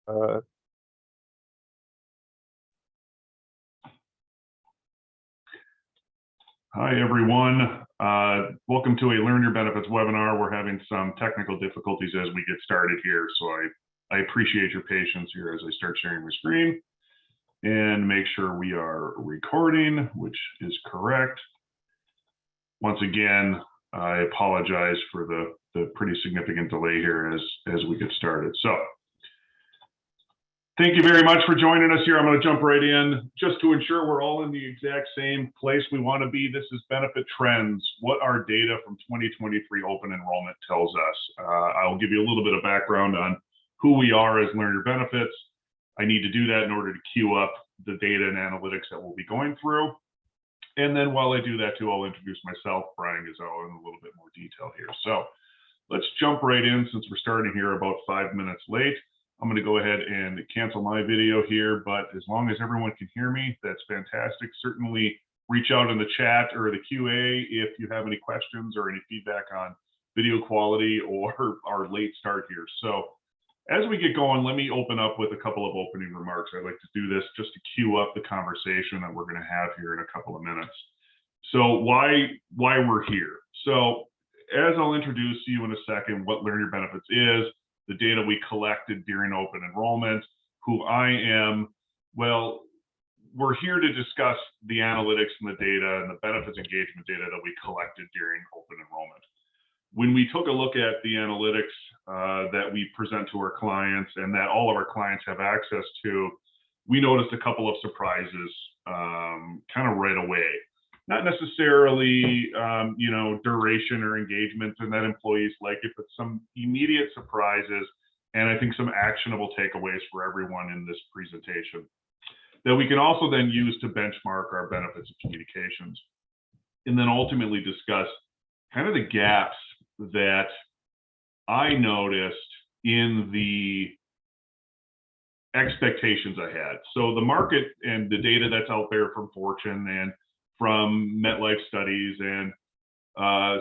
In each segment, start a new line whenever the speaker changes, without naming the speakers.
Uh,
Hi, everyone. Welcome to a Learn Your Benefits webinar. We're having some technical difficulties as we get started here, so I appreciate your patience here as I start sharing my screen and make sure we are recording, which is correct. Once again, I apologize for the pretty significant delay here as we get started. So, thank you very much for joining us here. I'm going to jump right in just to ensure we're all in the exact same place we want to be. This is benefit trends, what our data from 2023 open enrollment tells us. I'll give you a little bit of background on who we are as Learn Your Benefits. I need to do that in order to queue up the data and analytics that we'll be going through. And then while I do that too, I'll introduce myself, Brian Gazelle, in a little bit more detail here. So let's jump right in since we're starting here about 5 minutes late. I'm going to go ahead and cancel my video here, but as long as everyone can hear me, that's fantastic. Certainly reach out in the chat or the QA if you have any questions or any feedback on video quality or our late start here. So as we get going, let me open up with a couple of opening remarks. I'd like to do this just to cue up the conversation that we're going to have here in a couple of minutes. So why we're here. So as I'll introduce you in a second, what Learn Your Benefits is, the data we collected during open enrollment, who I am. Well, we're here to discuss the analytics and the data and the benefits engagement data that we collected during open enrollment. When we took a look at the analytics that we present to our clients and that all of our clients have access to, we noticed a couple of surprises kind of right away. Not necessarily, duration or engagement and that employees like it, but some immediate surprises and I think some actionable takeaways for everyone in this presentation that we can also then use to benchmark our benefits of communications and then ultimately discuss kind of the gaps that I noticed in the expectations I had. So the market and the data that's out there from Fortune and from MetLife studies and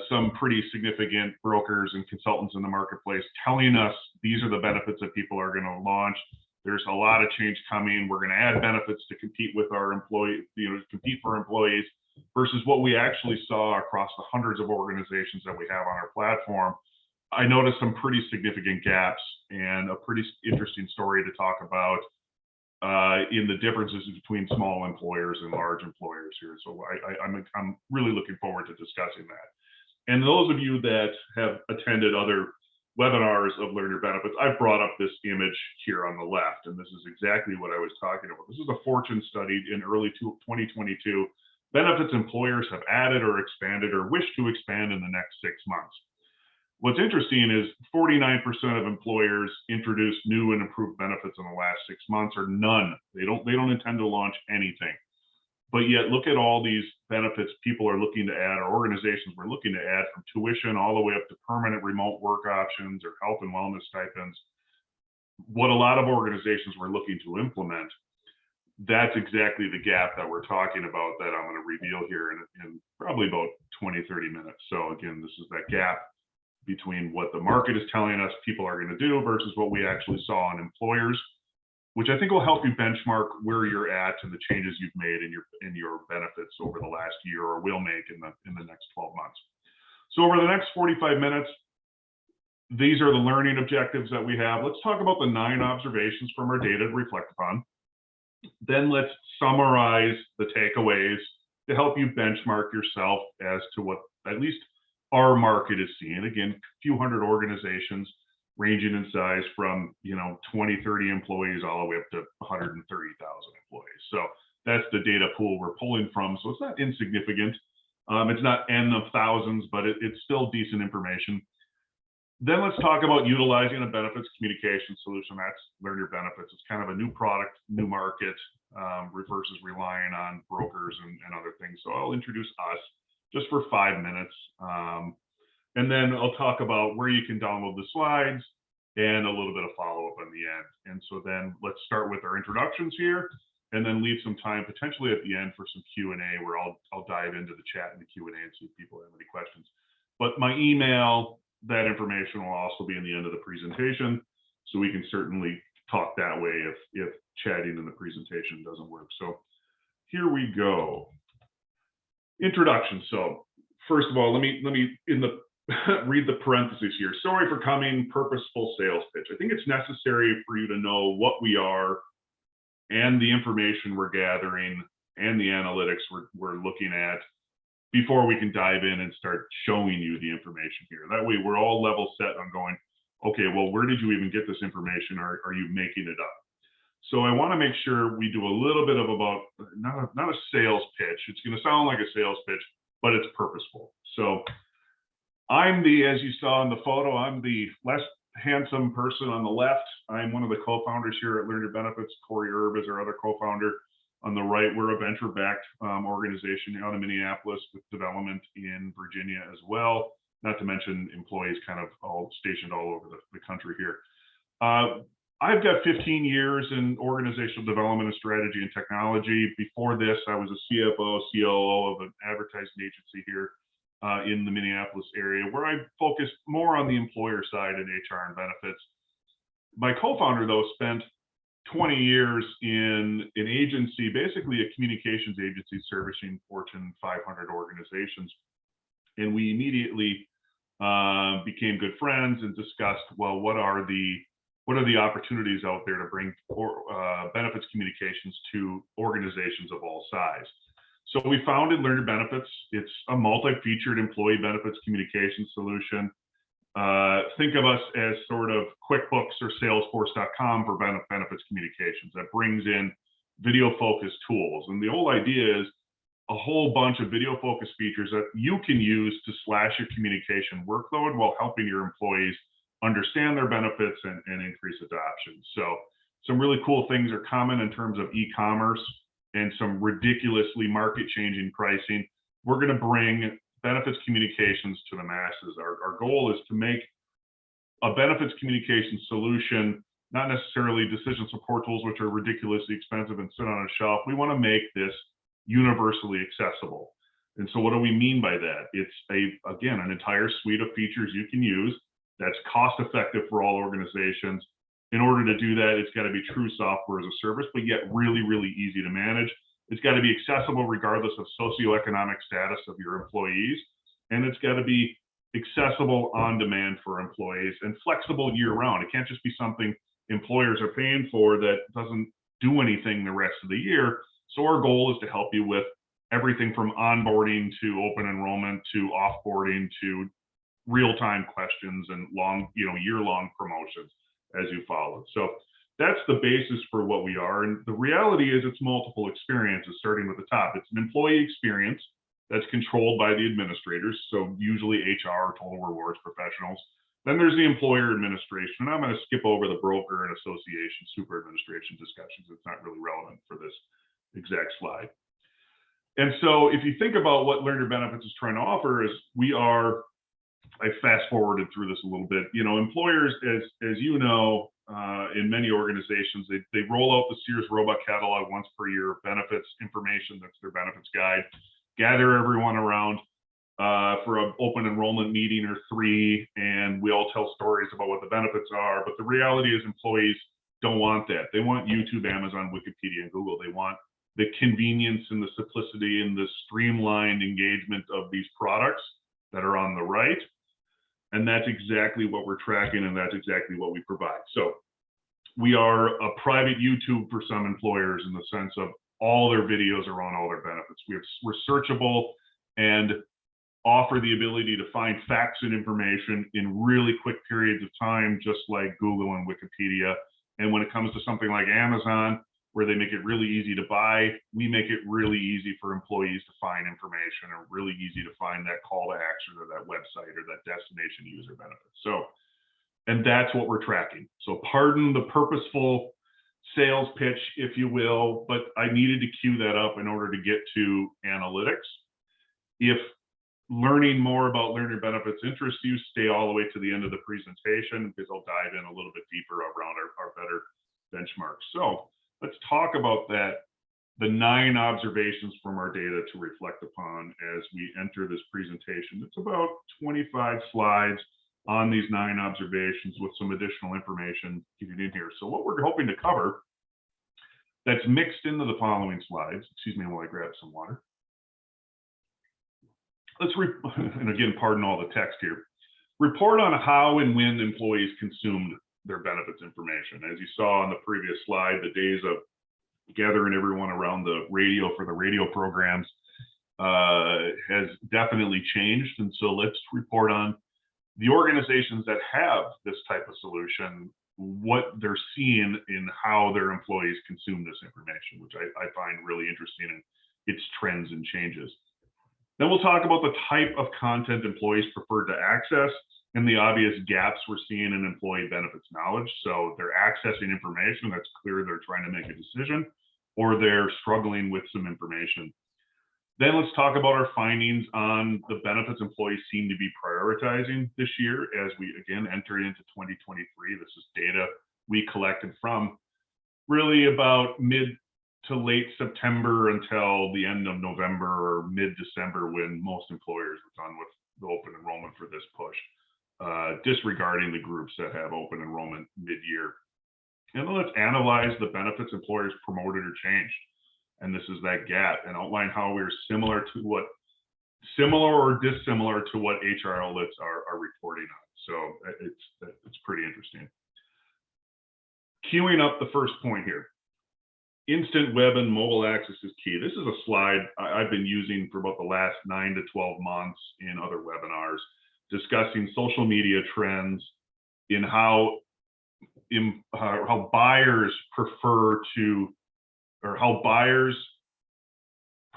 some pretty significant brokers and consultants in the marketplace telling us these are the benefits that people are going to launch. There's a lot of change coming. We're going to add benefits to compete with our employees, compete for employees versus what we actually saw across the hundreds of organizations that we have on our platform. I noticed some pretty significant gaps and a pretty interesting story to talk about in the differences between small employers and large employers here. So I'm really looking forward to discussing that. And those of you that have attended other webinars of Learn Your Benefits, I've brought up this image here on the left, and this is exactly what I was talking about. This is a Fortune study in early 2022. Benefits employers have added or expanded or wish to expand in the next 6 months. What's interesting is 49% of employers introduced new and improved benefits in the last 6 months, or none. They don't intend to launch anything. But yet, look at all these benefits people are looking to add, or organizations were looking to add, from tuition all the way up to permanent remote work options or health and wellness stipends. What a lot of organizations were looking to implement, that's exactly the gap that we're talking about that I'm going to reveal here in probably about 20, 30 minutes. So again, this is that gap between what the market is telling us people are going to do versus what we actually saw in employers, which I think will help you benchmark where you're at and the changes you've made in your benefits over the last year or will make in the next 12 months. So over the next 45 minutes, these are the learning objectives that we have. Let's talk about the 9 observations from our data to reflect upon. Then let's summarize the takeaways to help you benchmark yourself as to what at least our market is seeing. Again, a few hundred organizations ranging in size from 20, 30 employees all the way up to 130,000 employees. So that's the data pool we're pulling from. So it's not insignificant. It's not N of thousands, but it's still decent information. Then let's talk about utilizing a benefits communication solution. That's Learn Your Benefits. It's kind of a new product, new market versus relying on brokers and other things. So I'll introduce us just for 5 minutes. And then I'll talk about where you can download the slides and a little bit of follow-up on the end. And so then let's start with our introductions here and then leave some time potentially at the end for some Q&A where I'll dive into the chat and the Q&A and see if people have any questions. But my email, that information will also be in the end of the presentation. So we can certainly talk that way if chatting in the presentation doesn't work. So here we go. Introduction. So first of all, let me in the read the parentheses here. Sorry for coming, purposeful sales pitch. I think it's necessary for you to know what we are and the information we're gathering and the analytics we're looking at before we can dive in and start showing you the information here. That way we're all level set on going, okay, well, where did you even get this information? Or are you making it up? So I want to make sure we do a little bit of about, not a sales pitch. It's going to sound like a sales pitch, but it's purposeful. So I'm as you saw in the photo, I'm the less handsome person on the left. I'm one of the co-founders here at Learn Your Benefits. Corey Erb is our other co-founder. On the right, we're a venture-backed organization out of Minneapolis with development in Virginia as well, not to mention employees kind of all stationed all over the country here. I've got 15 years in organizational development and strategy and technology. Before this, I was a CFO, COO of an advertising agency here in the Minneapolis area, where I focused more on the employer side in HR and benefits. My co-founder, though, spent 20 years in an agency, basically a communications agency servicing Fortune 500 organizations. And we immediately became good friends and discussed, well, what are the opportunities out there to bring benefits communications to organizations of all size. So we founded Learn Your Benefits. It's a multi-featured employee benefits communication solution. Think of us as sort of QuickBooks or Salesforce.com for benefits communications that brings in video-focused tools. And the whole idea is a whole bunch of video-focused features that you can use to slash your communication workload while helping your employees understand their benefits and increase adoption. So some really cool things are common in terms of e-commerce and some ridiculously market-changing pricing. We're going to bring benefits communications to the masses. Our goal is to make a benefits communication solution, not necessarily decision support tools, which are ridiculously expensive and sit on a shelf. We want to make this universally accessible. And so what do we mean by that? It's again, an entire suite of features you can use that's cost effective for all organizations. In order to do that, it's got to be true software as a service, but yet really, really easy to manage. It's got to be accessible regardless of socioeconomic status of your employees. And it's got to be accessible on demand for employees and flexible year round. It can't just be something employers are paying for that doesn't do anything the rest of the year. So our goal is to help you with everything from onboarding to open enrollment to offboarding to real-time questions and year-long promotions as you follow. So that's the basis for what we are. And the reality is it's multiple experiences, starting with the top. It's an employee experience that's controlled by the administrators. So usually HR, total rewards professionals. Then there's the employer administration. And I'm going to skip over the broker and association super administration discussions. It's not really relevant for this exact slide. And so if you think about what Learn Your Benefits is trying to offer is I fast forwarded through this a little bit. Employers, as you know, in many organizations, they roll out the Sears Roebuck catalog once per year of benefits information. That's their benefits guide. Gather everyone around for an open enrollment meeting or 3, and we all tell stories about what the benefits are. But the reality is employees don't want that. They want YouTube, Amazon, Wikipedia, and Google. They want the convenience and the simplicity and the streamlined engagement of these products that are on the right. And that's exactly what we're tracking, and that's exactly what we provide. So we are a private YouTube for some employers in the sense of all their videos are on all their benefits. We're searchable and offer the ability to find facts and information in really quick periods of time, just like Google and Wikipedia. And when it comes to something like Amazon, where they make it really easy to buy, we make it really easy for employees to find information and really easy to find that call to action or that website or that destination user benefit. So, and that's what we're tracking. So pardon the purposeful sales pitch, if you will, but I needed to cue that up in order to get to analytics. If learning more about Learn Your Benefits interests you, stay all the way to the end of the presentation because I'll dive in a little bit deeper around our better benchmarks. So let's talk about that, the 9 observations from our data to reflect upon as we enter this presentation. It's about 25 slides. on these 9 observations with some additional information given in here. So what we're hoping to cover that's mixed into the following slides, excuse me while I grab some water. And again, pardon all the text here. Report on how and when employees consumed their benefits information. As you saw on the previous slide, the days of gathering everyone around the radio for the radio programs has definitely changed. And so let's report on the organizations that have this type of solution, what they're seeing in how their employees consume this information, which I find really interesting in its trends and changes. Then we'll talk about the type of content employees prefer to access and the obvious gaps we're seeing in employee benefits knowledge. So they're accessing information that's clear they're trying to make a decision, or they're struggling with some information. Then let's talk about our findings on the benefits employees seem to be prioritizing this year as we again enter into 2023. This is data we collected from really about mid to late September until the end of November or mid-December, when most employers were done with the open enrollment for this push, disregarding the groups that have open enrollment mid-year. And then let's analyze the benefits employers promoted or changed. And this is that gap, and outline how we're similar or dissimilar to what HR outlets are reporting on. So it's pretty interesting. Queuing up the first point here. Instant web and mobile access is key. This is a slide I've been using for about the last 9 to 12 months in other webinars, discussing social media trends in how buyers prefer to, or how buyers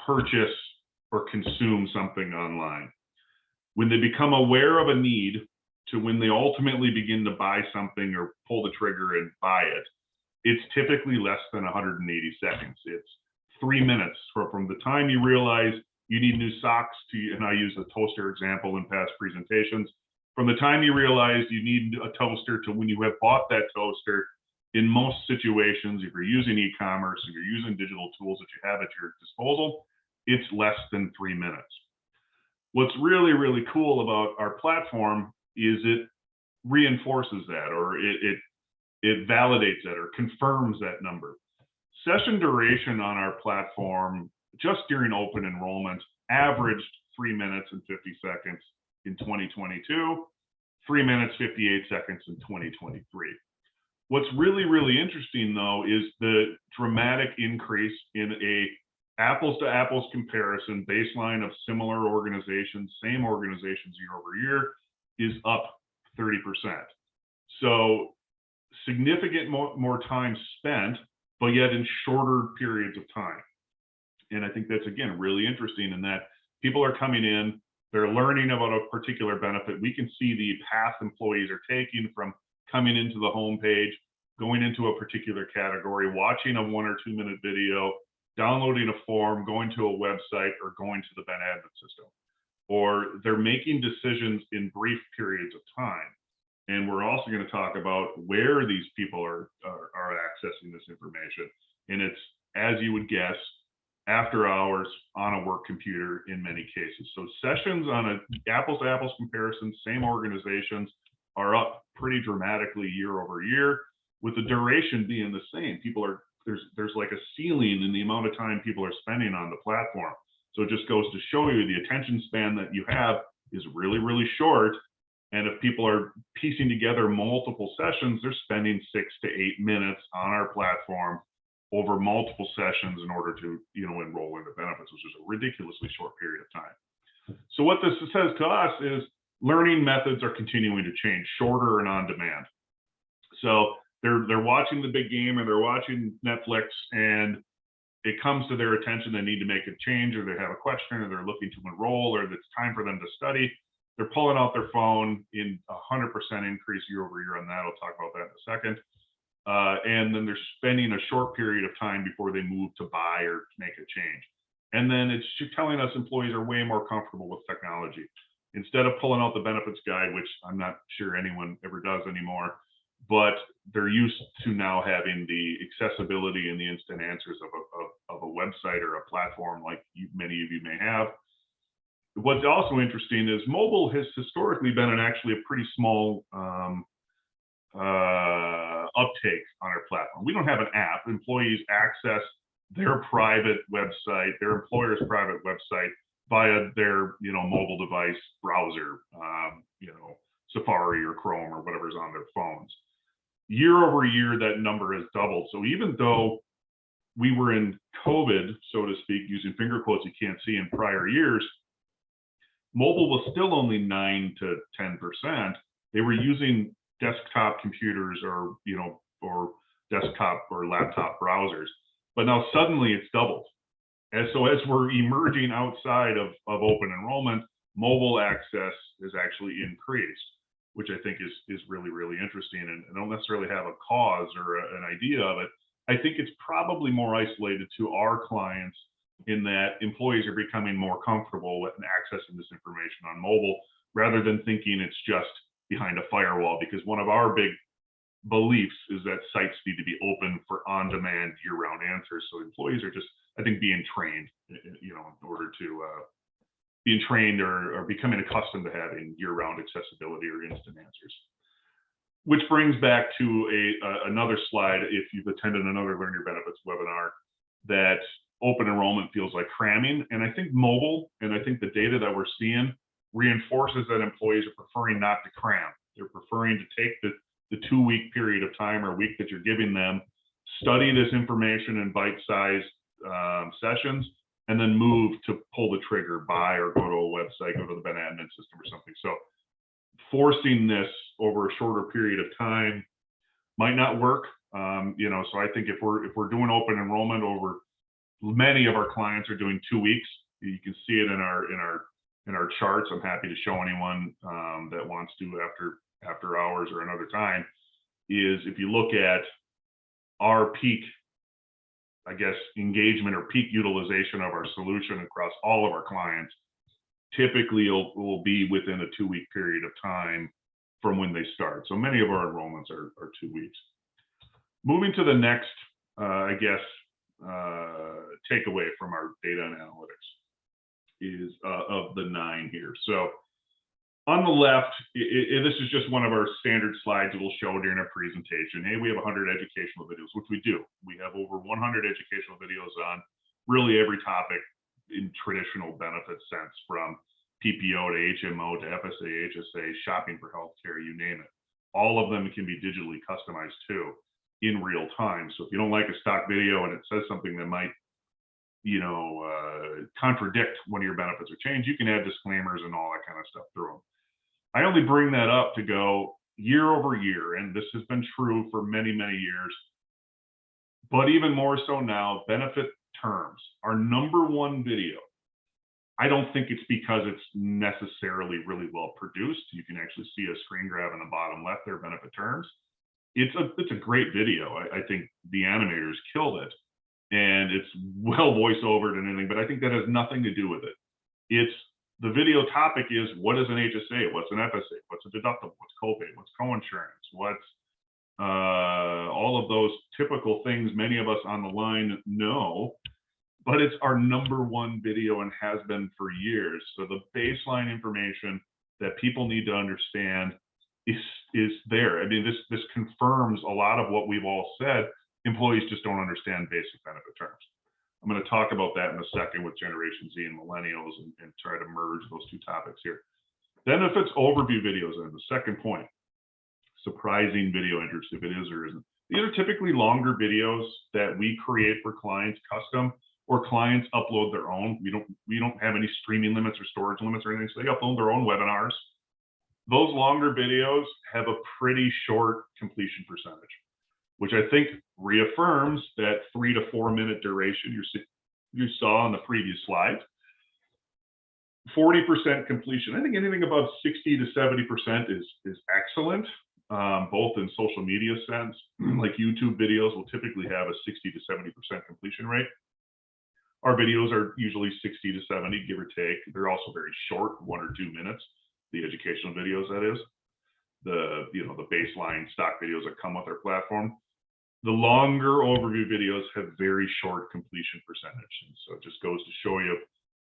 purchase or consume something online. When they become aware of a need to when they ultimately begin to buy something or pull the trigger and buy it, it's typically less than 180 seconds. It's 3 minutes from the time you realize you need new socks to, and I use a toaster example in past presentations, from the time you realize you need a toaster to when you have bought that toaster. In most situations, if you're using e-commerce, if you're using digital tools that you have at your disposal, it's less than 3 minutes. What's really, really cool about our platform is it reinforces that, or it validates that, or confirms that number. Session duration on our platform, just during open enrollment, averaged 3 minutes and 50 seconds in 2022, 3 minutes, 58 seconds in 2023. What's really, really interesting, though, is the dramatic increase in a apples to apples comparison baseline of similar organizations, same organizations year over year, is up 30%. So significant more time spent, but yet in shorter periods of time. And I think that's, again, really interesting in that people are coming in, they're learning about a particular benefit. We can see the path employees are taking from coming into the homepage, going into a particular category, watching a 1 or 2 minute video, downloading a form, going to a website, or going to the Ben Admin system. Or they're making decisions in brief periods of time. And we're also going to talk about where these people are accessing this information. And it's, as you would guess, after hours on a work computer in many cases. So sessions on an apples to apples comparison, same organizations, are up pretty dramatically year over year, with the duration being the same. People are, there's like a ceiling in the amount of time people are spending on the platform. So it just goes to show you the attention span that you have is really, really short. And if people are piecing together multiple sessions, they're spending 6 to 8 minutes on our platform over multiple sessions in order to, enroll into benefits, which is a ridiculously short period of time. So what this says to us is learning methods are continuing to change, shorter and on demand. So they're watching the big game, or they're watching Netflix, and it comes to their attention they need to make a change, or they have a question, or they're looking to enroll, or it's time for them to study. They're pulling out their phone in 100% increase year over year on that. I'll talk about that in a second. And then they're spending a short period of time before they move to buy or make a change. And then it's telling us employees are way more comfortable with technology. Instead of pulling out the benefits guide, which I'm not sure anyone ever does anymore, but they're used to now having the accessibility and the instant answers of a website or a platform like many of you may have. What's also interesting is mobile has historically been actually a pretty small uptake on our platform. We don't have an app. Employees access their private website, their employer's private website via their mobile device browser, Safari or Chrome or whatever's on their phones. Year over year, that number has doubled. So even though we were in COVID, so to speak, using finger quotes you can't see in prior years, mobile was still only 9 to 10%. They were using desktop computers or desktop or laptop browsers, but now suddenly it's doubled. And so as we're emerging outside of open enrollment, mobile access has actually increased, which I think is really, really interesting. And I don't necessarily have a cause or an idea of it. I think it's probably more isolated to our clients in that employees are becoming more comfortable with accessing this information on mobile rather than thinking it's just behind a firewall, because one of our big beliefs is that sites need to be open for on-demand year-round answers. So employees are just, I think, being trained, in order to being trained or becoming accustomed to having year-round accessibility or instant answers. Which brings back to another slide, if you've attended another Learn Your Benefits webinar, that open enrollment feels like cramming. And I think mobile, and I think the data that we're seeing reinforces that employees are preferring not to cram. They're preferring to take the 2-week period of time or week that you're giving them, study this information in bite-sized sessions, and then move to pull the trigger, buy or go to a website, go to the Ben admin system or something. So forcing this over a shorter period of time might not work. So I think if we're doing open enrollment over, many of our clients are doing 2 weeks. You can see it in our charts. I'm happy to show anyone that wants to after hours or another time. Is if you look at our peak, I guess, engagement or peak utilization of our solution across all of our clients, typically will be within a 2-week period of time from when they start. So many of our enrollments are 2 weeks. Moving to the next, takeaway from our data and analytics is of the 9 here. So on the left, this is just one of our standard slides that we'll show during our presentation. Hey, we have 100 educational videos, which we do. We have over 100 educational videos on really every topic in traditional benefit sense, from PPO to HMO to FSA, HSA, shopping for healthcare, you name it. All of them can be digitally customized too in real time. So if you don't like a stock video and it says something that might contradict one of your benefits or change, you can add disclaimers and all that kind of stuff through them. I only bring that up to go year over year, and this has been true for many, many years, but even more so now, benefit terms, our #1 video. I don't think it's because it's necessarily really well produced. You can actually see a screen grab in the bottom left there, benefit terms. It's a great video. I think the animators killed it, and it's well voice overed and anything, but I think that has nothing to do with it. It's the video topic is, what is an HSA? What's an FSA? What's a deductible? What's copay? What's coinsurance? What's all of those typical things many of us on the line know, but it's our #1 video and has been for years. So the baseline information that people need to understand is there. I mean, this confirms a lot of what we've all said. Employees just don't understand basic benefit terms. I'm going to talk about that in a second with Generation Z and Millennials and try to merge those two topics here. Benefits overview videos are the second point. Surprising video interest, if it is or isn't. These are typically longer videos that we create for clients custom, or clients upload their own. We don't have any streaming limits or storage limits or anything, so they upload their own webinars. Those longer videos have a pretty short completion percentage, which I think reaffirms that 3 to 4 minute duration you saw on the previous slide. 40% completion. I think anything above 60 to 70% is excellent, both in social media sense. Like YouTube videos will typically have a 60 to 70% completion rate. Our videos are usually 60 to 70, give or take. They're also very short, 1 or 2 minutes. The educational videos, that is. The baseline stock videos that come with our platform. The longer overview videos have very short completion percentage. And so it just goes to show you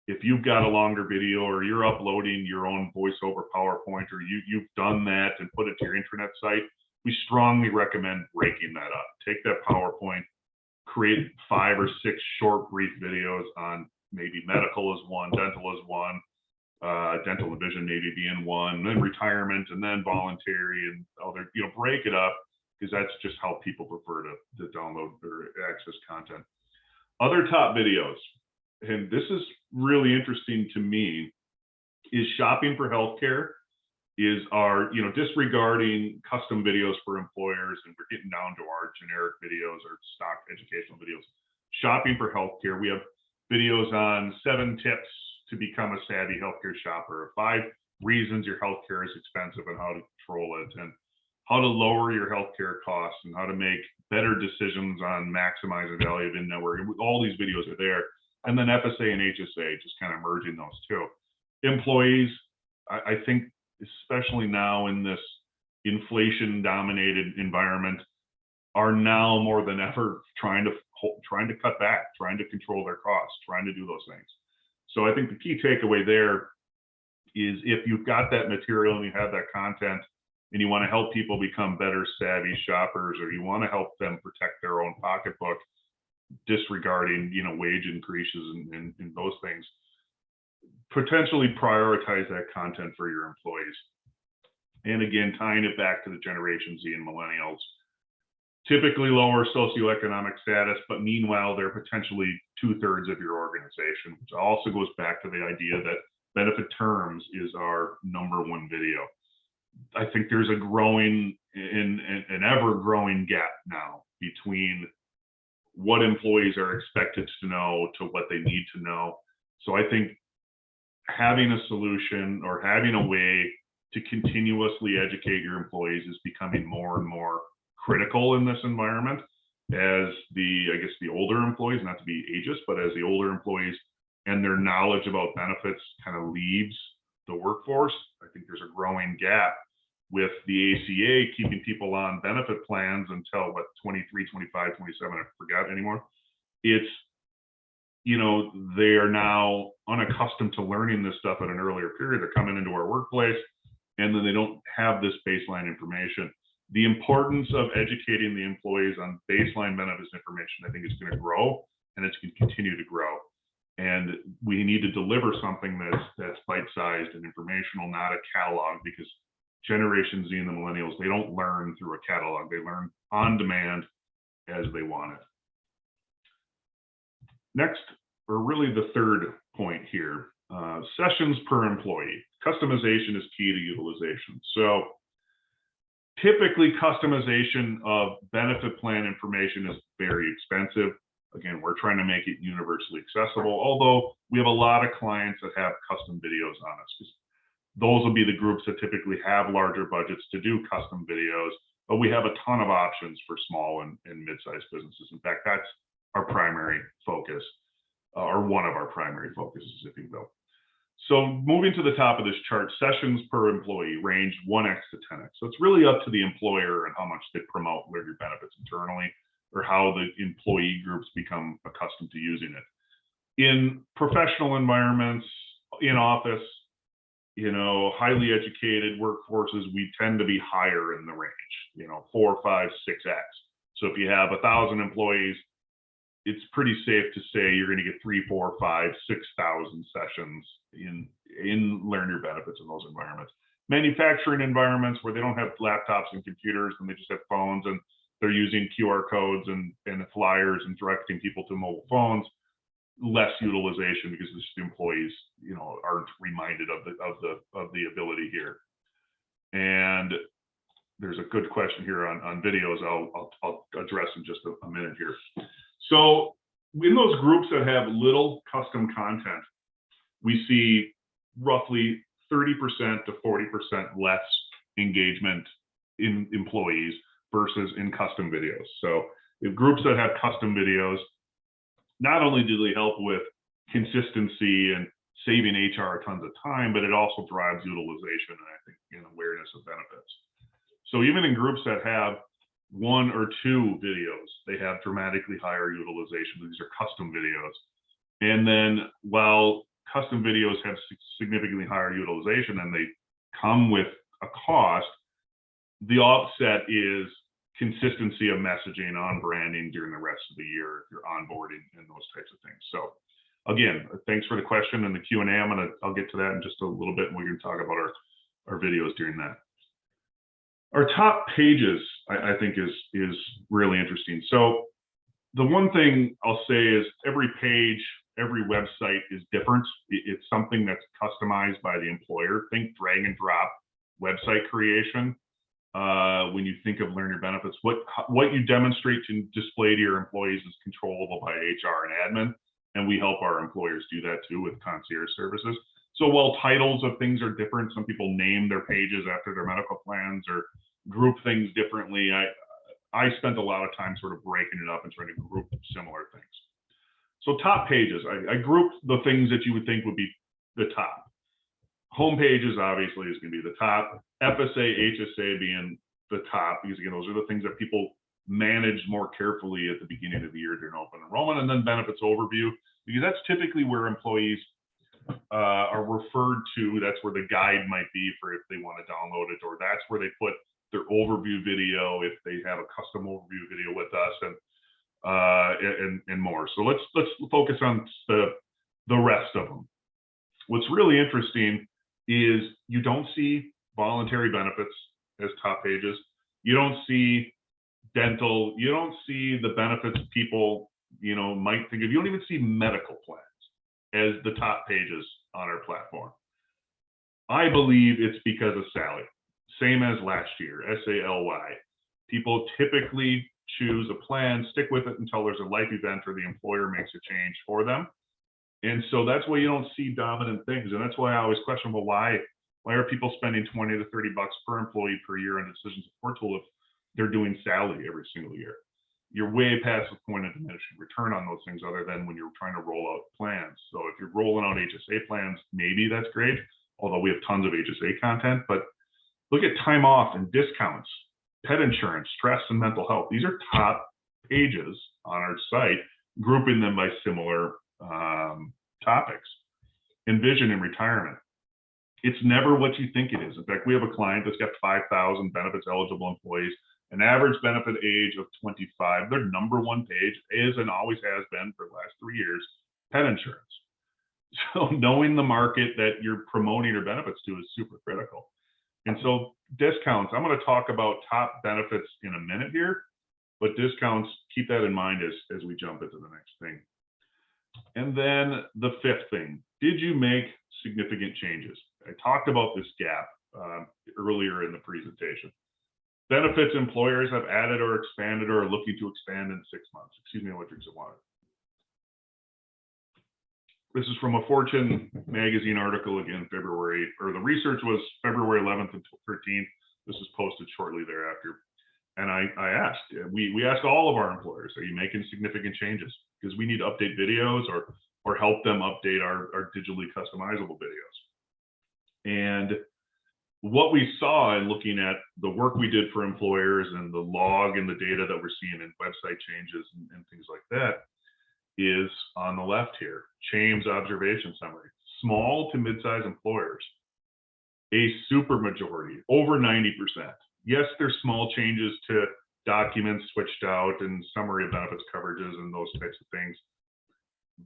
if you've got a longer video or you're uploading your own voiceover PowerPoint, or you've done that and put it to your intranet site, we strongly recommend breaking that up. Take that PowerPoint, create 5 or 6 short, brief videos on maybe medical is one, dental is one, dental and vision maybe being one, then retirement, and then voluntary and other, break it up, because that's just how people prefer to download or access content. Other top videos, and this is really interesting to me, is shopping for healthcare, is our, disregarding custom videos for employers, and we're getting down to our generic videos or stock educational videos. Shopping for healthcare, we have videos on 7 tips to become a savvy healthcare shopper, 5 reasons your healthcare is expensive and how to control it, and how to lower your healthcare costs, and how to make better decisions on maximizing value of in-network. All these videos are there. And then FSA and HSA, just kind of merging those two. Employees, I think, especially now in this inflation-dominated environment, are now more than ever trying to cut back, trying to control their costs, trying to do those things. So I think the key takeaway there is, if you've got that material and you have that content, and you want to help people become better savvy shoppers, or you want to help them protect their own pocketbook, disregarding wage increases and those things, potentially prioritize that content for your employees. And again, tying it back to the Generation Z and millennials, typically lower socioeconomic status, but meanwhile they're potentially 2/3 of your organization, which also goes back to the idea that benefit terms is our #1 video. I think there's a growing, an ever-growing gap now between what employees are expected to know to what they need to know. So I think having a solution or having a way to continuously educate your employees is becoming more and more critical in this environment, as the older employees, not to be ageist, but as the older employees and their knowledge about benefits kind of leaves the workforce. I think there's a growing gap with the ACA keeping people on benefit plans until 23, 25, 27, I forgot anymore. It's, they are now unaccustomed to learning this stuff at an earlier period. They're coming into our workplace, and then they don't have this baseline information. The importance of educating the employees on baseline benefits information, I think, is going to grow, and it's going to continue to grow. And we need to deliver something that's bite-sized and informational, not a catalog, because Generation Z and the millennials, they don't learn through a catalog. They learn on demand as they want it. Next, or really the third point here, sessions per employee. Customization is key to utilization. So typically, customization of benefit plan information is very expensive. Again, we're trying to make it universally accessible, although we have a lot of clients that have custom videos on us. Those will be the groups that typically have larger budgets to do custom videos, but we have a ton of options for small and mid-sized businesses. In fact, that's our primary focus, or one of our primary focuses, if you will. So moving to the top of this chart, sessions per employee range 1x to 10x. So it's really up to the employer and how much they promote LearnYour Benefits internally, or how the employee groups become accustomed to using it. In professional environments, in office, highly educated workforces, we tend to be higher in the range, 4, 5, 6x. So if you have 1,000 employees, it's pretty safe to say you're going to get 3, 4, 5, 6,000 sessions in LearnYour Benefits in those environments. Manufacturing environments where they don't have laptops and computers and they just have phones, and they're using QR codes and flyers and directing people to mobile phones, less utilization, because the employees, aren't reminded of the ability here. And there's a good question here on videos. I'll address in just a minute here. So in those groups that have little custom content, we see roughly 30% to 40% less engagement in employees versus in custom videos. So if groups that have custom videos, not only do they help with consistency and saving HR tons of time, but it also drives utilization and I think awareness of benefits. So even in groups that have 1 or 2 videos, they have dramatically higher utilization. These are custom videos. And then while custom videos have significantly higher utilization and they come with a cost. The offset is consistency of messaging on branding during the rest of the year, if you're onboarding and those types of things. So again, thanks for the question and the Q&A. I'll get to that in just a little bit, and we're going to talk about our videos during that. Our top pages, I think, is really interesting. So the one thing I'll say is every page, every website is different. It's something that's customized by the employer. Think drag and drop website creation. When you think of Learn Your Benefits, what you demonstrate to display to your employees is controllable by HR and admin, and we help our employers do that too with concierge services. So while titles of things are different, some people name their pages after their medical plans or group things differently. I spent a lot of time sort of breaking it up and trying to group similar things. So top pages, I grouped the things that you would think would be the top. Home pages obviously is going to be the top. FSA, HSA being the top, because again, those are the things that people manage more carefully at the beginning of the year during open enrollment, and then benefits overview, because that's typically where employees are referred to. That's where the guide might be for if they want to download it, or that's where they put their overview video if they have a custom overview video with us, and more. So let's focus on the rest of them. What's really interesting is you don't see voluntary benefits as top pages. You don't see dental. You don't see the benefits people might think of. You don't even see medical plans as the top pages on our platform. I believe it's because of SALY, same as last year, SALY. People typically choose a plan, stick with it until there's a life event or the employer makes a change for them. And so that's why you don't see dominant things. And that's why I always question, well, why are people spending 20 to 30 bucks per employee per year on a decision support tool if they're doing SALY every single year? You're way past the point of diminishing return on those things, other than when you're trying to roll out plans. So if you're rolling out HSA plans, maybe that's great, although we have tons of HSA content. But look at time off and discounts, pet insurance, stress and mental health. These are top pages on our site, grouping them by similar topics. Envision in retirement. It's never what you think it is. In fact, we have a client that's got 5,000 benefits eligible employees, an average benefit age of 25. Their number one page is and always has been for the last 3 years, pet insurance. So knowing the market that you're promoting your benefits to is super critical. And so discounts, I'm going to talk about top benefits in a minute here, but discounts, keep that in mind as we jump into the next thing. And then the fifth thing, did you make significant changes? I talked about this gap earlier in the presentation. Benefits employers have added or expanded or are looking to expand in 6 months. Excuse me, what drinks of water. This is from a Fortune magazine article, again, February, or the research was February 11th and 13th. This was posted shortly thereafter. And I asked, we asked all of our employers, are you making significant changes? Because we need to update videos or help them update our digitally customizable videos. And what we saw in looking at the work we did for employers and the log and the data that we're seeing in website changes and things like that is on the left here, Chame's observation summary. Small to mid-sized employers, a super majority, over 90%. Yes, there's small changes to documents switched out and summary of benefits coverages and those types of things.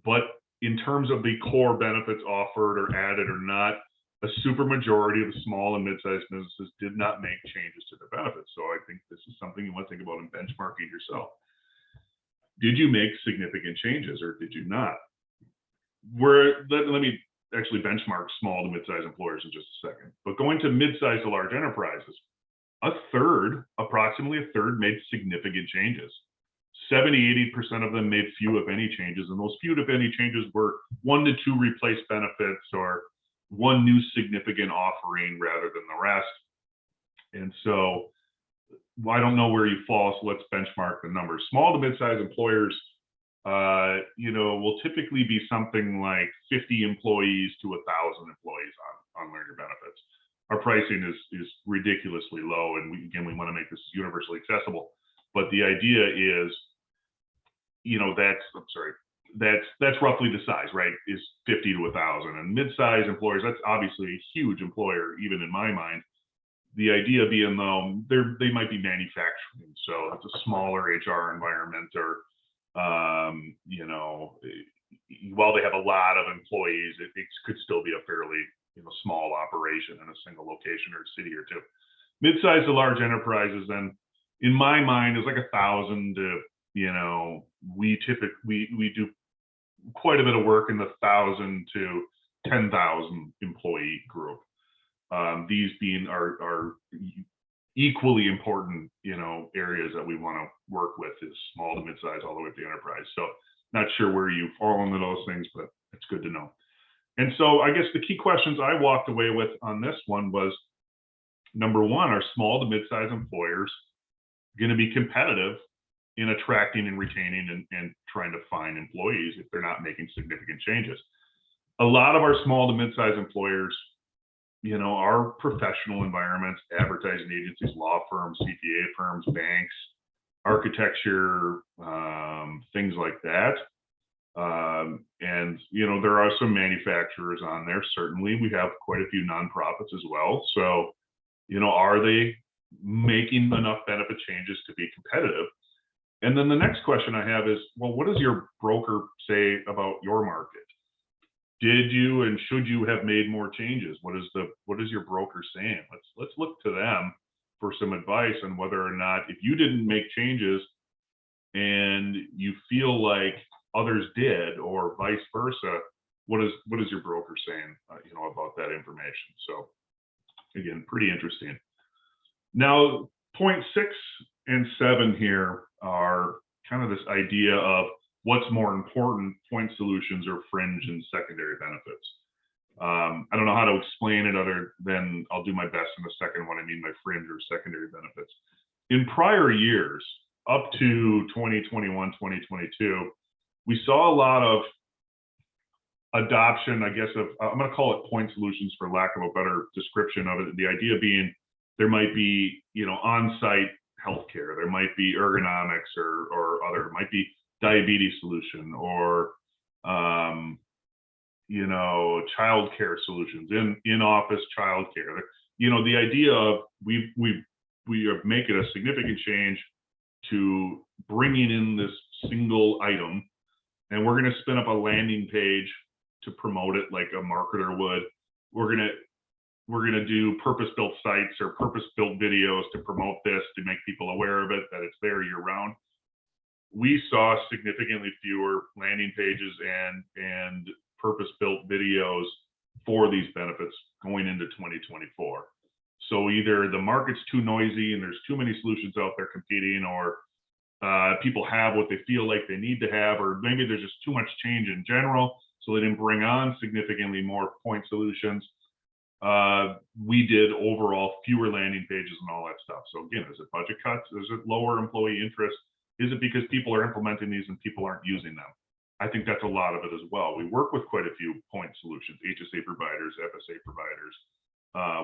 But in terms of the core benefits offered or added or not, a super majority of the small and mid-sized businesses did not make changes to their benefits. So I think this is something you want to think about in benchmarking yourself. Did you make significant changes or did you not? Let me actually benchmark small to mid-sized employers in just a second. But going to mid-sized to large enterprises, approximately a third made significant changes. 70–80% of them made few, if any, changes. And those few, if any, changes were 1 to 2 replaced benefits or one new significant offering rather than the rest. And so I don't know where you fall, so let's benchmark the numbers. Small to mid-sized employers, will typically be something like 50 employees to 1,000 employees on Learn Your Benefits. Our pricing is ridiculously low, and we want to make this universally accessible. But the idea is, that's roughly the size, right? Is 50 to 1,000. And mid-size employers, that's obviously a huge employer, even in my mind. The idea being, though, they might be manufacturing, so it's a smaller HR environment, or while they have a lot of employees, it could still be a fairly small operation in a single location or city or two. Mid-sized to large enterprises, then, in my mind, is like 1,000 to we do quite a bit of work in the 1,000 to 10,000 employee group. These being are equally important, areas that we want to work with, is small to mid-size all the way up to enterprise. So not sure where you fall into those things, but it's good to know. And so I guess the key questions I walked away with on this one was, number one, are small to mid-size employers going to be competitive in attracting and retaining and trying to find employees if they're not making significant changes? A lot of our small to mid-size employers, are professional environments, advertising agencies, law firms, CPA firms, banks, architecture, things like that. And there are some manufacturers on there. Certainly, we have quite a few nonprofits as well. So, are they making enough benefit changes to be competitive? And then the next question I have is, well, what does your broker say about your market? Did you and should you have made more changes? What is your broker saying? Let's look to them for some advice on whether or not, if you didn't make changes and you feel like others did, or vice versa, what is your broker saying about that information? So again, pretty interesting. Now, point 6 and 7 here are kind of this idea of what's more important, point solutions or fringe and secondary benefits. I don't know how to explain it other than I'll do my best in the second one. I mean by fringe or secondary benefits. In prior years, up to 2021, 2022, we saw a lot of adoption, I guess, of, I'm going to call it point solutions for lack of a better description of it. The idea being there might be, on-site healthcare, there might be ergonomics or other, it might be diabetes solution, or childcare solutions, in office childcare. The idea of we are making a significant change to bringing in this single item, and we're going to spin up a landing page to promote it like a marketer would. We're going to do purpose-built sites or purpose-built videos to promote this, to make people aware of it, that it's there year-round. We saw significantly fewer landing pages and purpose-built videos for these benefits going into 2024. So either the market's too noisy and there's too many solutions out there competing, or people have what they feel like they need to have, or maybe there's just too much change in general, so they didn't bring on significantly more point solutions. We did overall fewer landing pages and all that stuff. So again, is it budget cuts? Is it lower employee interest? Is it because people are implementing these and people aren't using them? I think that's a lot of it as well. We work with quite a few point solutions, HSA providers, FSA providers.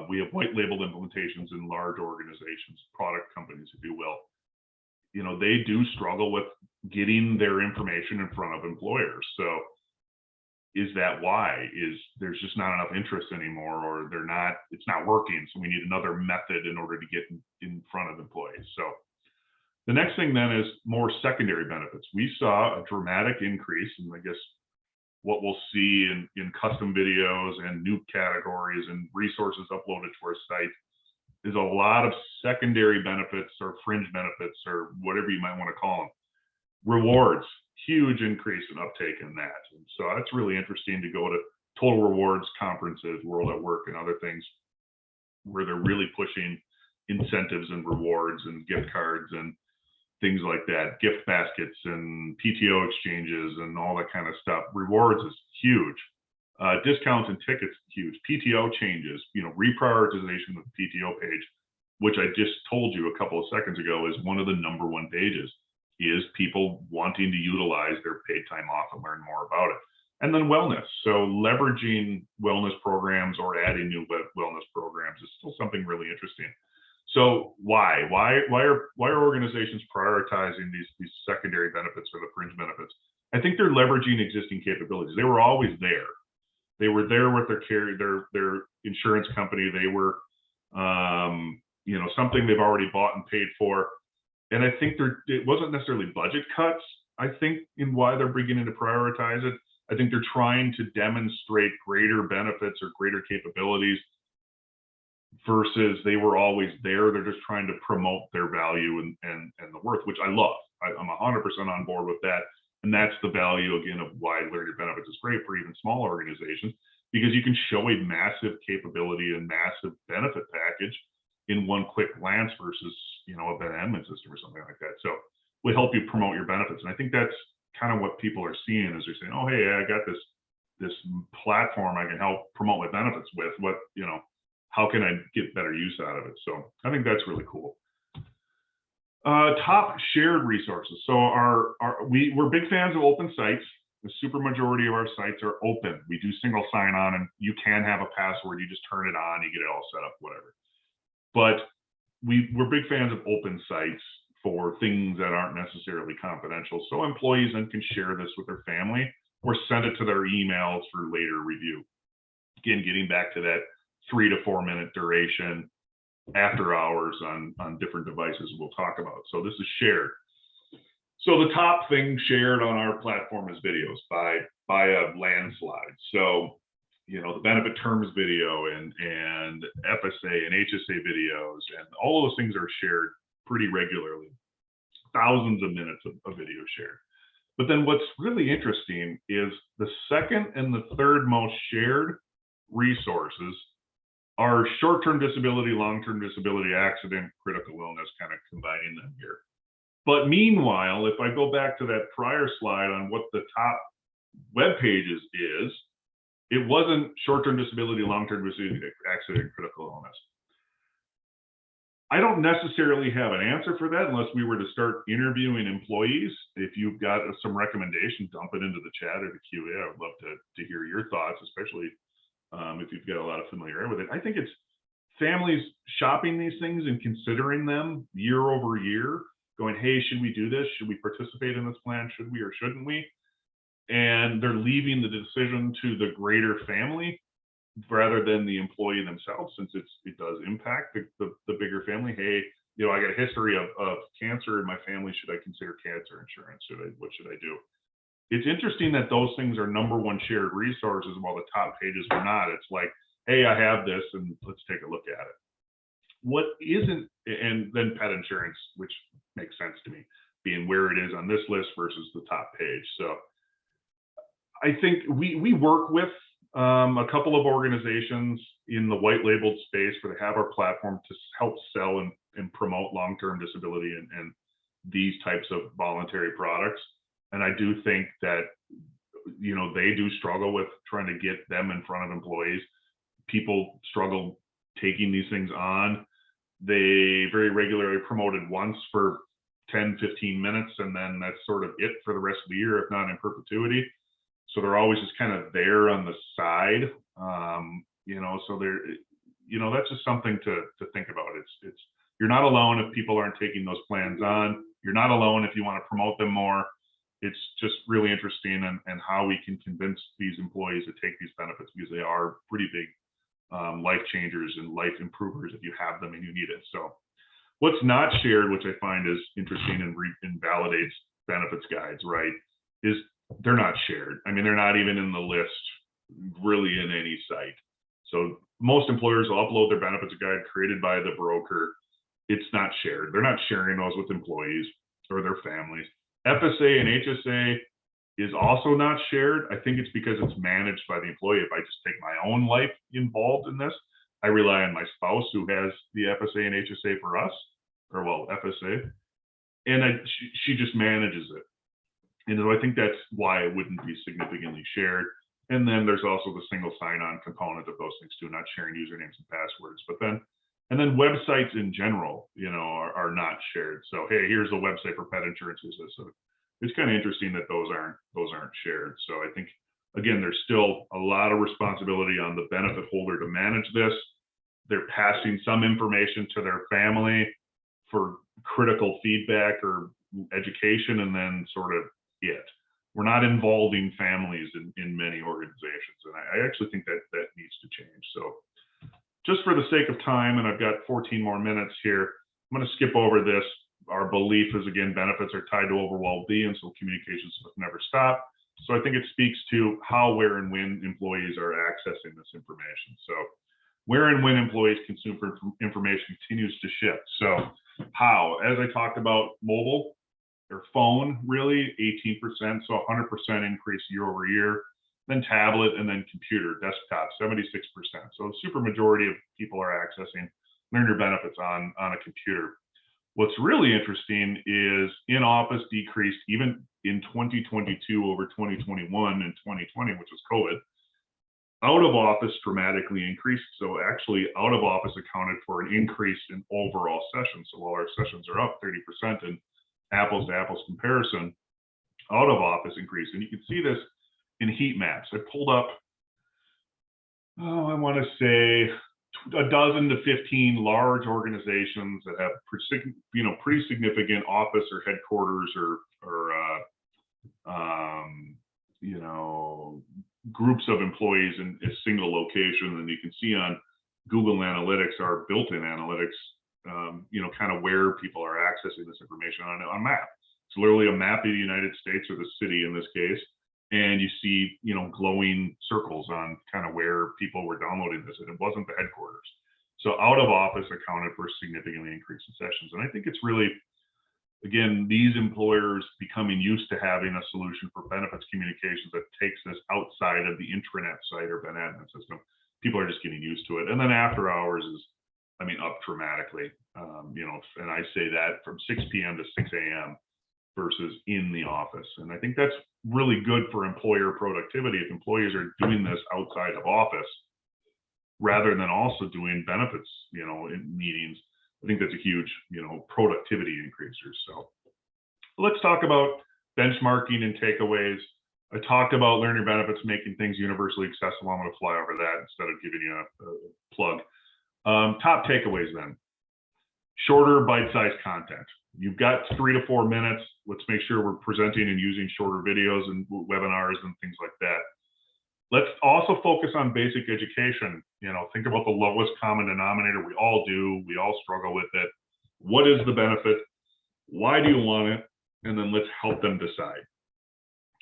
We have white labeled implementations in large organizations, product companies, if you will. They do struggle with getting their information in front of employers. So is that why? Is there's just not enough interest anymore, or it's not working, so we need another method in order to get in front of employees. So the next thing then is more secondary benefits. We saw a dramatic increase, and I guess what we'll see in custom videos and new categories and resources uploaded to our site is a lot of secondary benefits or fringe benefits, or whatever you might want to call them. Rewards, huge increase in uptake in that. And so that's really interesting to go to total rewards conferences, World at Work, and other things where they're really pushing incentives and rewards and gift cards and things like that, gift baskets and PTO exchanges and all that kind of stuff. Rewards is huge. Discounts and tickets, huge. PTO changes, reprioritization of the PTO page, which I just told you a couple of seconds ago is one of the #1 pages, is people wanting to utilize their paid time off and learn more about it. And then wellness. So leveraging wellness programs or adding new wellness programs is still something really interesting. So why are organizations prioritizing these secondary benefits or the fringe benefits? I think they're leveraging existing capabilities. They were always there. They were there with their insurance company. They were, you know, something they've already bought and paid for. And I think it wasn't necessarily budget cuts, I think, in why they're beginning to prioritize it. I think they're trying to demonstrate greater benefits or greater capabilities versus they were always there. They're just trying to promote their value and the worth, which I love. I'm 100% on board with that. And that's the value, again, of why LearnYour Benefits is great for even small organizations, because you can show a massive capability and massive benefit package in one quick glance versus, you know, a Ben Admin system or something like that. So it would help you promote your benefits. And I think that's kind of what people are seeing, is they're saying, oh, hey, I got this platform I can help promote my benefits with. What, you know, how can I get better use out of it? So I think that's really cool. Top shared resources. So we're big fans of open sites. The super majority of our sites are open. We do single sign-on, and you can have a password. You just turn it on, you get it all set up, whatever. But we're big fans of open sites for things that aren't necessarily confidential. So employees then can share this with their family or send it to their emails for later review. Again, getting back to that 3 to 4 minute duration after hours on different devices we'll talk about. So this is shared. So the top thing shared on our platform is videos by a landslide. So, you know, the benefit terms video and FSA and HSA videos and all of those things are shared pretty regularly. Thousands of minutes of video shared. But then what's really interesting is the second and the third most shared resources are short-term disability, long-term disability, accident, critical illness, kind of combining them here. But meanwhile, if I go back to that prior slide on what the top web pages is, it wasn't short-term disability, long-term disability, accident, critical illness. I don't necessarily have an answer for that unless we were to start interviewing employees. If you've got some recommendations, dump it into the chat or the QA. I would love to hear your thoughts, especially if you've got a lot of familiarity with it. I think it's families shopping these things and considering them year over year, going, hey, should we do this? Should we participate in this plan? Should we or shouldn't we? And they're leaving the decision to the greater family rather than the employee themselves, since it does impact the bigger family. Hey, you know, I got a history of cancer in my family. Should I consider cancer insurance? What should I do? It's interesting that those things are #1 shared resources while the top pages are not. It's like, hey, I have this and let's take a look at it. What isn't, and then pet insurance, which makes sense to me, being where it is on this list versus the top page. So I think we work with a couple of organizations in the white labeled space where they have our platform to help sell and promote long-term disability and these types of voluntary products. And I do think that, you know, they do struggle with trying to get them in front of employees. People struggle taking these things on. They very regularly promoted once for 10, 15 minutes, and then that's sort of it for the rest of the year, if not in perpetuity. So they're always just kind of there on the side, you know, so they're, you know, that's just something to think about. It's, you're not alone if people aren't taking those plans on. You're not alone if you want to promote them more. It's just really interesting and how we can convince these employees to take these benefits, because they are pretty big life changers and life improvers if you have them and you need it. So what's not shared, which I find is interesting and validates benefits guides, right, is they're not shared. I mean, they're not even in the list really in any site. So most employers will upload their benefits guide created by the broker. It's not shared. They're not sharing those with employees or their families. FSA and HSA is also not shared. I think it's because it's managed by the employee. If I just take my own life involved in this, I rely on my spouse who has the FSA and HSA for us, or well, FSA, and she just manages it. And so I think that's why it wouldn't be significantly shared. And then there's also the single sign-on component of those things too, not sharing usernames and passwords. But then, and then websites in general, you know, are not shared. So hey, here's a website for pet insurance. So it's kind of interesting that those aren't shared. So I think, again, there's still a lot of responsibility on the benefit holder to manage this. They're passing some information to their family for critical feedback or education, and then sort of it. we're not involving families in many organizations. And I actually think that needs to change. So just for the sake of time, and I've got 14 more minutes here, I'm going to skip over this. Our belief is, again, benefits are tied to overall well-being, so communications must never stop. So I think it speaks to how, where, and when employees are accessing this information. So where and when employees consume information continues to shift. So how, as I talked about, mobile or phone, really 18%, so 100% increase year over year. Then tablet, and then computer, desktop, 76%. So the super majority of people are accessing LearnYour Benefits on a computer. What's really interesting is in-office decreased even in 2022 over 2021 and 2020, which was COVID. Out of office dramatically increased. So actually out of office accounted for an increase in overall sessions. So while our sessions are up 30% in apples to apples comparison, out of office increased. And you can see this in heat maps. I pulled up, I want to say a dozen to 15 large organizations that have pretty significant office or headquarters or groups of employees in a single location. And you can see on Google Analytics, our built-in analytics, kind of where people are accessing this information on a map. It's literally a map of the United States, or the city in this case. And you see, glowing circles on kind of where people were downloading this, and it wasn't the headquarters. So out of office accounted for a significantly increase in sessions. And I think it's really, again, these employers becoming used to having a solution for benefits communications that takes this outside of the intranet site or ben admin system. People are just getting used to it. And then after hours is, up dramatically, and I say that from 6 p.m. to 6 a.m. versus in the office. And I think that's really good for employer productivity. If employees are doing this outside of office, rather than also doing benefits, in meetings, I think that's a huge, productivity increaser. So let's talk about benchmarking and takeaways. I talked about LearnYour Benefits making things universally accessible. I'm going to fly over that instead of giving you a plug. Top takeaways then. Shorter bite-sized content. You've got 3 to 4 minutes. Let's make sure we're presenting and using shorter videos and webinars and things like that. Let's also focus on basic education. Think about the lowest common denominator. We all do. We all struggle with it. What is the benefit? Why do you want it? And then let's help them decide.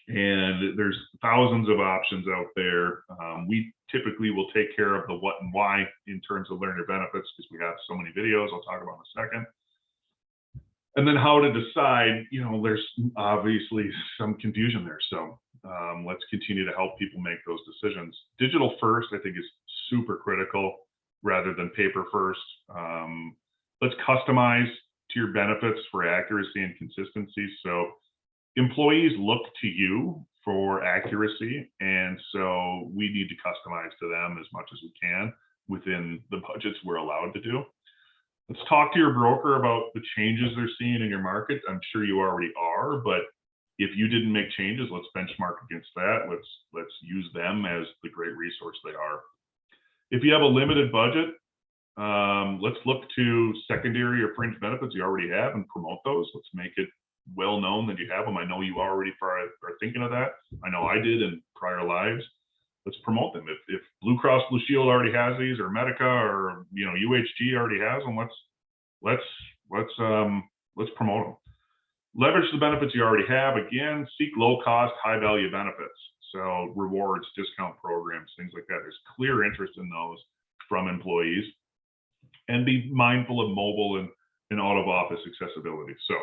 And there's thousands of options out there. We typically will take care of the what and why in terms of LearnYour Benefits, because we have so many videos I'll talk about in a second. And then how to decide, there's obviously some confusion there. So let's continue to help people make those decisions. Digital first, I think, is super critical rather than paper first. Let's customize to your benefits for accuracy and consistency. So employees look to you for accuracy, and so we need to customize to them as much as we can within the budgets we're allowed to do. Let's talk to your broker about the changes they're seeing in your market. I'm sure you already are, but if you didn't make changes, let's benchmark against that. Let's use them as the great resource they are. If you have a limited budget, let's look to secondary or fringe benefits you already have and promote those. Let's make it well known that you have them. I know you already are thinking of that. I know I did in prior lives. Let's promote them. If Blue Cross Blue Shield already has these, or Medica, or UHG already has them, let's promote them. Leverage the benefits you already have. Again, seek low cost, high value benefits. So rewards, discount programs, things like that. There's clear interest in those from employees. And be mindful of mobile and out of office accessibility. So,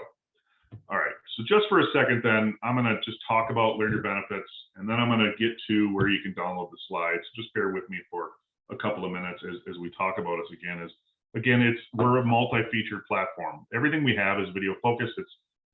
all right, so just for a second then, I'm going to just talk about LearnYour Benefits, and then I'm going to get to where you can download the slides. Just bear with me for a couple of minutes as we talk about us again. We're a multi-featured platform. Everything we have is video focused. It's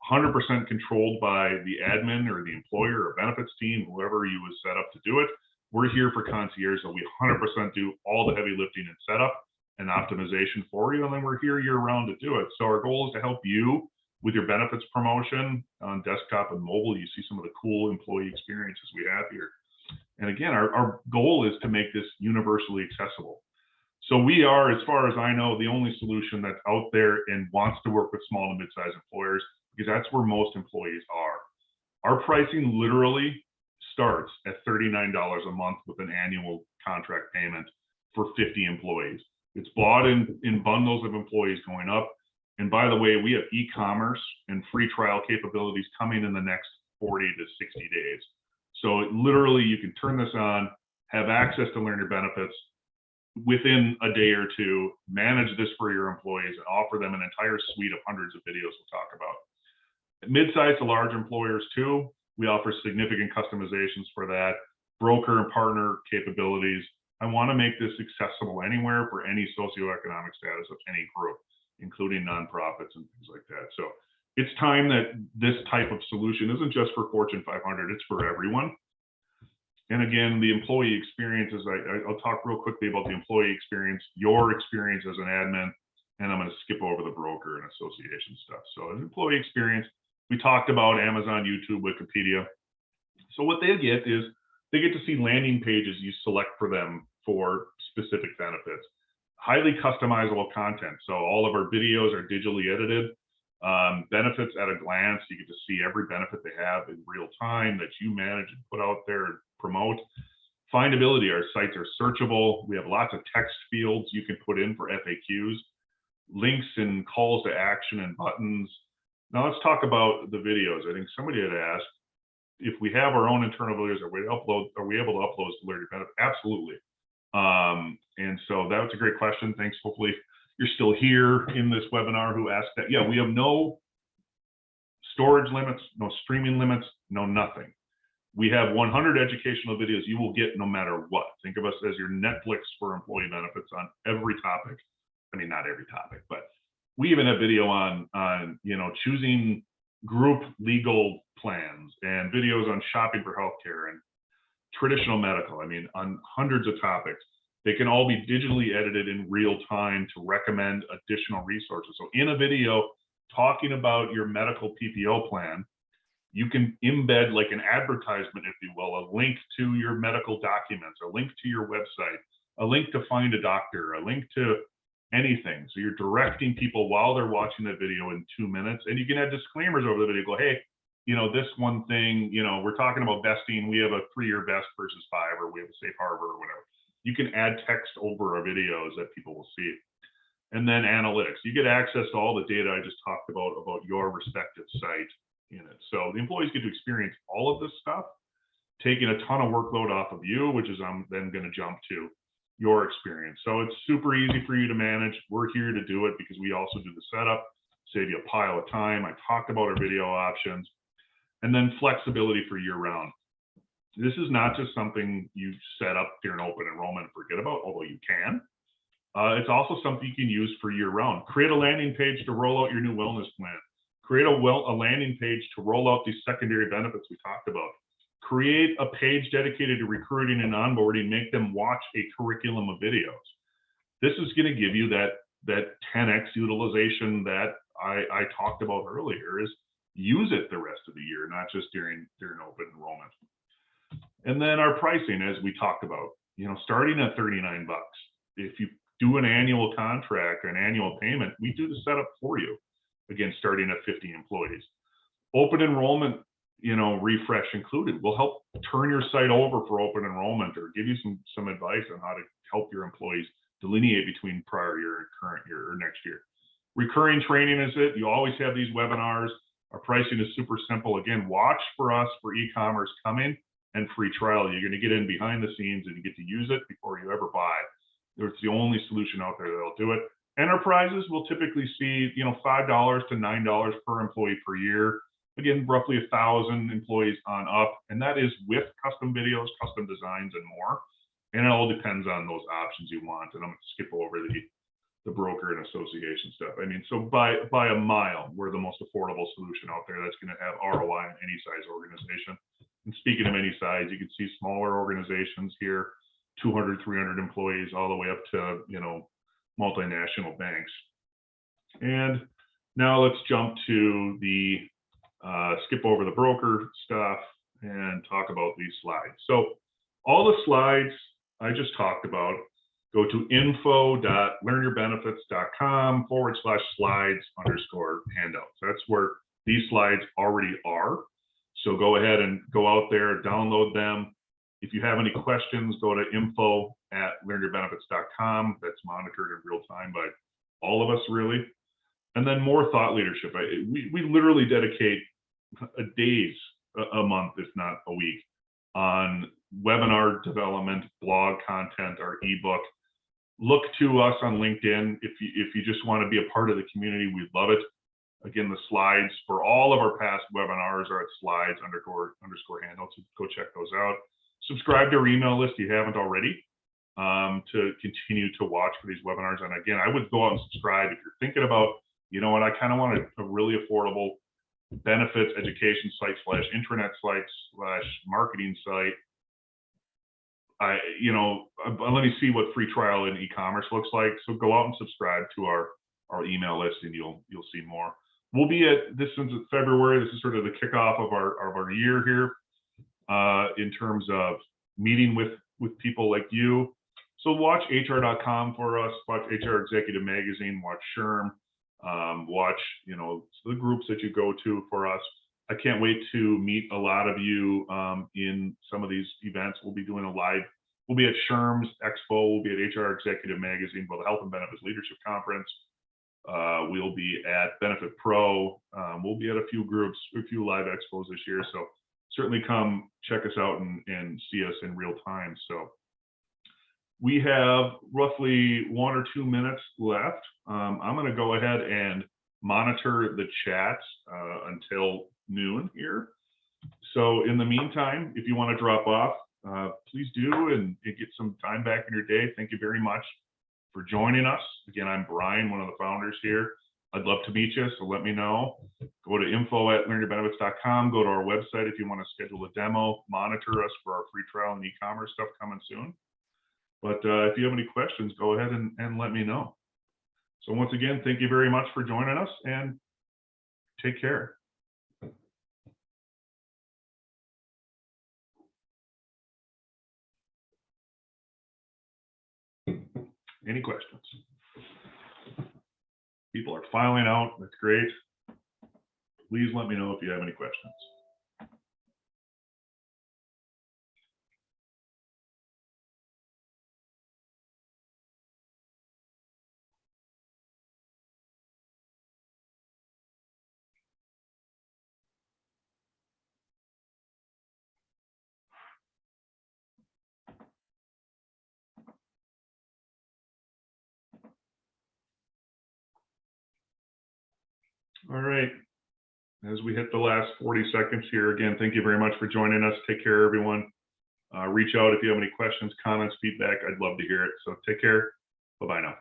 100% controlled by the admin or the employer or benefits team, whoever you was set up to do it. We're here for concierge, so we 100% do all the heavy lifting and setup and optimization for you, and then we're here year round to do it. So our goal is to help you with your benefits promotion on desktop and mobile. You see some of the cool employee experiences we have here. And again, our goal is to make this universally accessible. So we are, as far as I know, the only solution that's out there and wants to work with small to mid-sized employers, because that's where most employees are. Our pricing literally starts at $39 a month with an annual contract payment for 50 employees. It's bought in bundles of employees going up. And by the way, we have e-commerce and free trial capabilities coming in the next 40 to 60 days. So literally you can turn this on, have access to Learn Your Benefits within a day or two, manage this for your employees, and offer them an entire suite of hundreds of videos we'll talk about. Mid-sized to large employers too, we offer significant customizations for that, broker and partner capabilities. I want to make this accessible anywhere for any socioeconomic status of any group, including nonprofits and things like that. So it's time that this type of solution isn't just for Fortune 500, it's for everyone. And again, the employee experiences, I'll talk real quickly about the employee experience, your experience as an admin, and I'm going to skip over the broker and association stuff. So an employee experience, we talked about Amazon, YouTube, Wikipedia. So what they get is they get to see landing pages you select for them for specific benefits. Highly customizable content. So all of our videos are digitally edited. Benefits at a glance, you get to see every benefit they have in real time that you manage and put out there and promote. Findability, our sites are searchable. We have lots of text fields you can put in for FAQs, links and calls to action and buttons. Now let's talk about the videos. I think somebody had asked if we have our own internal videos, are we able to upload to Learn Your Benefits? Absolutely. And so that's a great question. Thanks. Hopefully you're still here in this webinar who asked that. Yeah, we have no storage limits, no streaming limits, no nothing. We have 100 educational videos you will get no matter what. Think of us as your Netflix for employee benefits on every topic. I mean, not every topic, but we even have video on choosing group legal plans and videos on shopping for healthcare and traditional medical. I mean, on hundreds of topics. They can all be digitally edited in real time to recommend additional resources. So in a video talking about your medical PPO plan, you can embed like an advertisement, if you will, a link to your medical documents, a link to your website, a link to find a doctor, a link to anything. So you're directing people while they're watching the video in 2 minutes, and you can add disclaimers over the video. Go, hey, this one thing, we're talking about vesting. We have a 3-year vest versus 5, or we have a safe harbor or whatever. You can add text over our videos that people will see. And then analytics. You get access to all the data I just talked about your respective site in it. So the employees get to experience all of this stuff, taking a ton of workload off of you, which is I'm then going to jump to your experience. So it's super easy for you to manage. We're here to do it because we also do the setup, save you a pile of time. I talked about our video options, and then flexibility for year round. This is not just something you set up during open enrollment and forget about, although you can. It's also something you can use for year round. Create a landing page to roll out your new wellness plan. Create a landing page to roll out these secondary benefits we talked about. Create a page dedicated to recruiting and onboarding. Make them watch a curriculum of videos. This is going to give you that 10x utilization that I talked about earlier. Is use it the rest of the year, not just during open enrollment. And then our pricing, as we talked about, starting at $39. If you do an annual contract or an annual payment, we do the setup for you. Again, starting at 50 employees. Open enrollment, refresh included. We'll help turn your site over for open enrollment or give you some advice on how to help your employees delineate between prior year and current year or next year. Recurring training is it. You always have these webinars. Our pricing is super simple. Again, watch for us for e-commerce coming and free trial. You're going to get in behind the scenes and you get to use it before you ever buy. It's the only solution out there that'll do it. Enterprises will typically see, $5 to $9 per employee per year. Again, roughly 1,000 employees on up, and that is with custom videos, custom designs, and more. And it all depends on those options you want. And I'm going to skip over the broker and association stuff. I mean, so by a mile, we're the most affordable solution out there that's going to have ROI in any size organization. And speaking of any size, you can see smaller organizations here, 200, 300 employees, all the way up to, multinational banks. And now let's jump to the skip over the broker stuff and talk about these slides. So all the slides I just talked about, go to info.learnyourbenefits.com/slides_handouts. That's where these slides already are. So go ahead and go out there, download them. If you have any questions, go to info@learnyourbenefits.com. That's monitored in real time by all of us, really. And then more thought leadership. We literally dedicate days a month, if not a week, on webinar development, blog content, our ebook. Look to us on LinkedIn if you just want to be a part of the community. We'd love it. Again, the slides for all of our past webinars are at slides_handle. So go check those out. Subscribe to our email list if you haven't already, to continue to watch for these webinars. And again, I would go out and subscribe if you're thinking about, you know what, I kind of want a really affordable benefits education site / intranet site / marketing site. Let me see what free trial in e-commerce looks like. So go out and subscribe to our email list, and you'll see more. We'll be at this is February. This is sort of the kickoff of our year here, in terms of meeting with people like you. So watch HR.com for us. Watch HR Executive Magazine. Watch SHRM. Watch the groups that you go to for us. I can't wait to meet a lot of you in some of these events. We'll be doing a live. We'll be at SHRM's Expo. We'll be at HR Executive Magazine, the Health and Benefits Leadership Conference. We'll be at Benefit Pro. We'll be at a few groups, a few live expos this year. So certainly come check us out and see us in real time. So we have roughly 1 or 2 minutes left. I'm going to go ahead and monitor the chat until noon here. So in the meantime, if you want to drop off, please do and get some time back in your day. Thank you very much for joining us. Again, I'm Brian, one of the founders here. I'd love to meet you, so let me know. Go to info@learnyourbenefits.com. Go to our website if you want to schedule a demo. Monitor us for our free trial and e-commerce stuff coming soon. But if you have any questions, go ahead and let me know. So once again, thank you very much for joining us, and take care. Any questions? People are filing out. That's great. Please let me know if you have any questions. All right. As we hit the last 40 seconds here, again, thank you very much for joining us. Take care, everyone. Reach out if you have any questions, comments, feedback. I'd love to hear it. So take care. Bye-bye now.